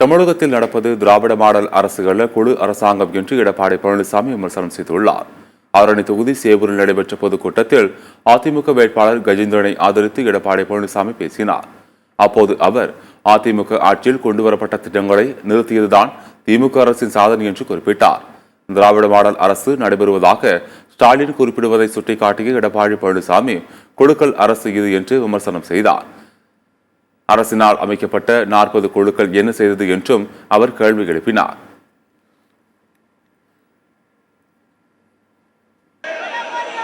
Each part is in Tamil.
தமிழகத்தில் நடப்பது திராவிட மாடல் அரசுகள குழு அரசாங்கம் என்று எடப்பாடி பழனிசாமி விமர்சனம் செய்துள்ளார். ஆரணி தொகுதி சேவூரில் நடைபெற்ற பொதுக்கூட்டத்தில் அதிமுக வேட்பாளர் கஜேந்திரனை ஆதரித்து எடப்பாடி பழனிசாமி பேசினார். அப்போது அவர் அதிமுக ஆட்சியில் கொண்டுவரப்பட்ட திட்டங்களை நிறுத்தியதுதான் திமுக அரசின் சாதனை என்று குறிப்பிட்டார். திராவிட மாடல் அரசு நடைபெறுவதாக ஸ்டாலின் குறிப்பிடுவதை சுட்டிக்காட்டிய எடப்பாடி பழனிசாமி குழுக்கள் அரசு இது என்று விமர்சனம் செய்தார். அரசினால் அமைக்கப்பட்ட 40 குழுக்கள் என்ன செய்தது என்றும் அவர் கேள்வி எழுப்பினார்.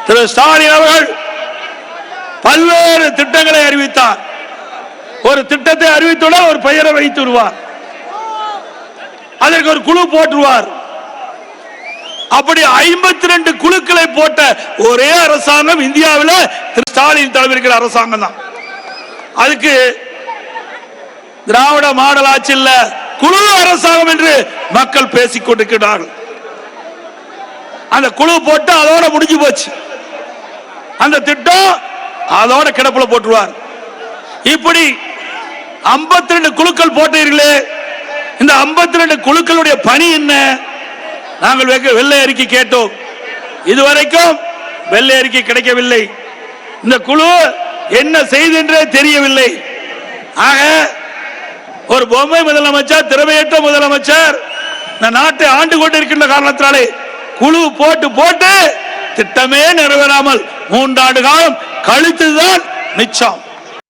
திரு ஸ்டாலின் அவர்கள் பல்வேறு திட்டங்களை அறிவித்தார். ஒரு திட்டத்தை அறிவித்துள்ள ஒரு பெயரை வைத்து விடுவார், அதற்கு ஒரு குழு போட்டுருவார். அப்படி 52 குழுக்களை போட்ட ஒரே அரசாங்கம் இந்தியாவில் திரு ஸ்டாலின் தலைமையில் அரசாங்கம் தான். அதுக்கு திராவிட மாடல் ஆட்சி இல்ல, குழு அரசாங்கம் என்று மக்கள் பேசிக் கொண்டிருக்கிறார்கள். அந்த குழு போட்டு அதோட முடிஞ்சு போச்சு. அந்த திட்டம் அதோட கிடப்புல போட்டுருவார். இப்படி 52 குழுக்கள் போட்டீர்களே, இந்த 52 குழுக்களுடைய பணி என்ன? நாங்கள் வெள்ளை அறிக்கை கேட்டோம், இதுவரைக்கும் வெள்ளை அறிக்கை கிடைக்கவில்லை. இந்த குழு என்ன செய்தென்றே தெரியவில்லை. ஆக ஒரு பொம்மை முதலமைச்சர், திறமையற்ற முதலமைச்சர் இந்த நாட்டை ஆண்டு கொண்டிருக்கின்ற காரணத்தினாலே குழு போட்டு போட்டு திட்டமே நிறைவேறாமல் 3 ஆண்டு காலம் கழித்துதான் மிச்சம்.